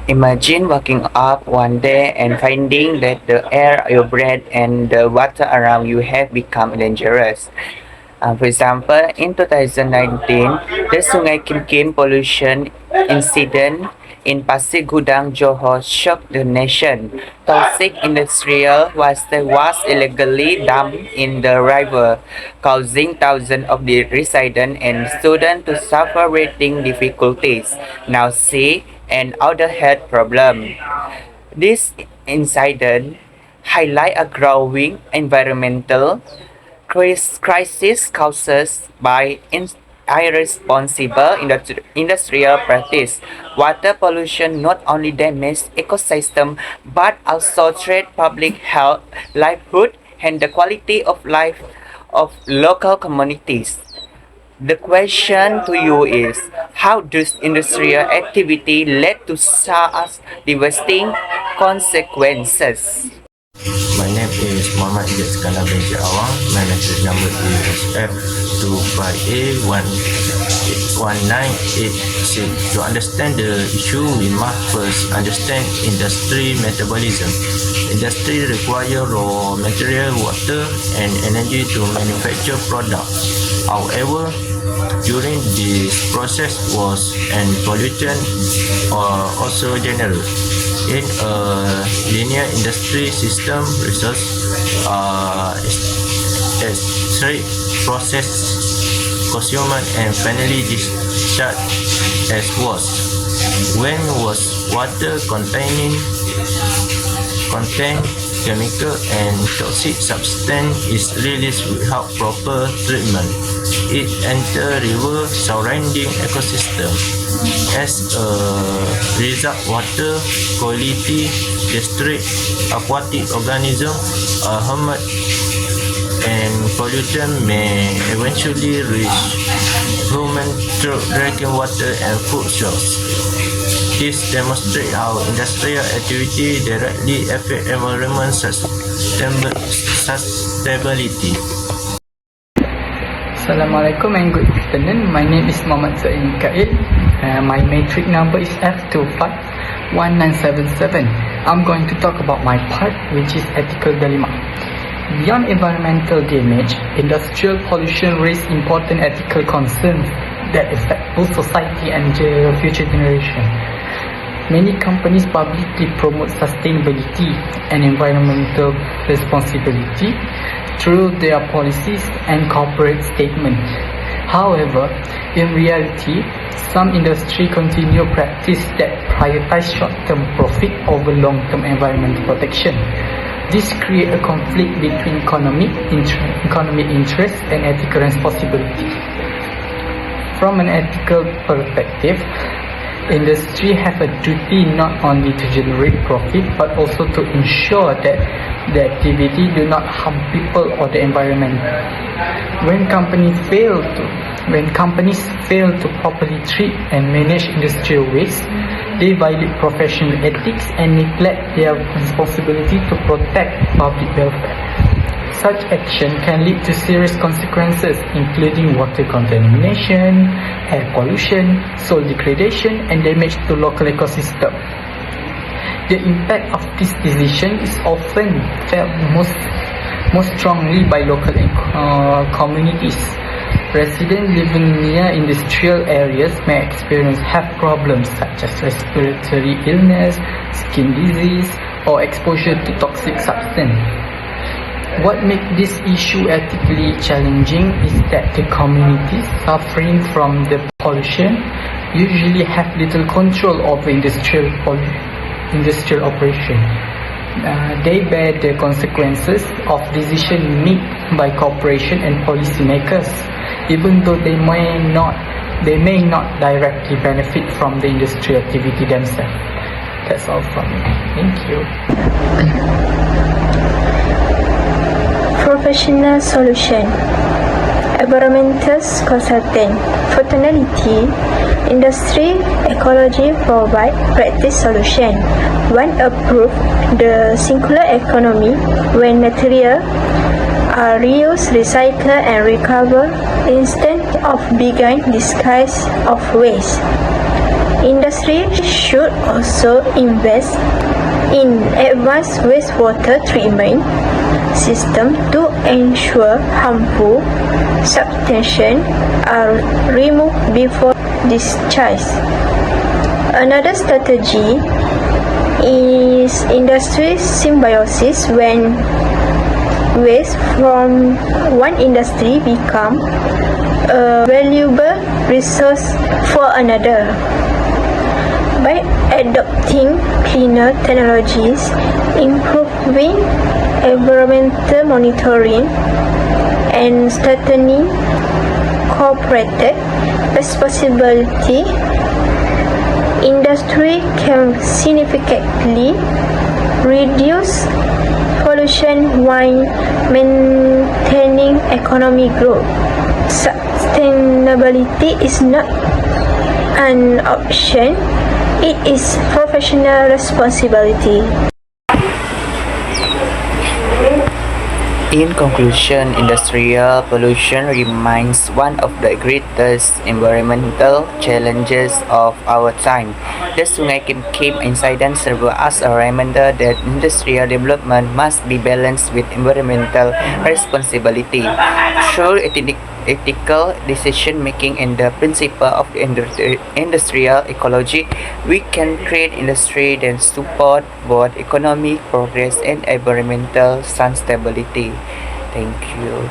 Imagine waking up one day and finding that the air you breathe and the water around you have become dangerous. For example, in 2019, the Sungai Kim pollution incident in Pasir Gudang, Johor shocked the nation. Toxic industrial waste was illegally dumped in the river, causing thousands of the residents and students to suffer breathing difficulties, nausea, and other health problems. This incident highlight a growing environmental crisis caused by irresponsible industrial practice. Water pollution not only damages ecosystem but also threat public health, livelihood, and the quality of life of local communities. The question to you is, how does industrial activity lead to such devastating consequences? My name is Muhammad Ijaz Skandar binti Awang. My matric number is F25A1986. To understand the issue, we must first understand industry metabolism. Industry require raw material, water, and energy to manufacture products. However, during this process, waste and pollution are also general. In a linear industry system, resources are extracted, processed, consumed, and finally discharged as waste. When water contain chemical and toxic substance is released without proper treatment, it enter river surrounding ecosystem. As a result, water quality district, aquatic organism are harmed, and pollution may eventually reach human through drinking water and food source. This demonstrates how industrial activity directly affect environment sustainability. Assalamualaikum and good afternoon. My name is Muhammad Zaid Mikail. My matric number is F251977. I'm going to talk about my part, which is ethical dilemma. Beyond environmental damage, industrial pollution raises important ethical concerns that affect both society and the future generation. Many companies publicly promote sustainability and environmental responsibility through their policies and corporate statements. However, in reality, some industry continue practice that prioritize short-term profit over long-term environmental protection. This creates a conflict between economic interest and ethical responsibility. From an ethical perspective, industry have a duty not only to generate profit but also to ensure that the activity do not harm people or the environment. When companies fail to properly treat and manage industrial waste, they violate professional ethics and neglect their responsibility to protect public welfare. Such action can lead to serious consequences, including water contamination, air pollution, soil degradation, and damage to local ecosystem. The impact of this decision is often felt most strongly by local communities. Residents living near industrial areas may experience health problems such as respiratory illness, skin disease, or exposure to toxic substances. What makes this issue ethically challenging is that the communities suffering from the pollution usually have little control over industrial operation. They bear the consequences of decisions made by corporation and policymakers, even though they may not directly benefit from the industrial activity themselves. That's all from me. Thank you. Professional solution. Environmental consultant. Fraternity. Industry ecology provide practice solution. One approve the circular economy when material are reused, recycled and recovered instead of being disguised of waste. Industry should also invest in advanced wastewater treatment system to ensure harmful substances are removed before discharge. Another strategy is industry symbiosis, when waste from one industry become a valuable resource for another. By adopting cleaner technologies, improving environmental monitoring, and strengthening corporate responsibility, industry can significantly reduce pollution while maintaining economic growth. Sustainability is not an option, it is professional responsibility. In conclusion, industrial pollution remains one of the greatest environmental challenges of our time. The Sungai Kim incident serves as a reminder that industrial development must be balanced with environmental responsibility. Through ethical decision making and the principle of industrial ecology, we can create industry that support both economic progress and environmental sustainability. Thank you.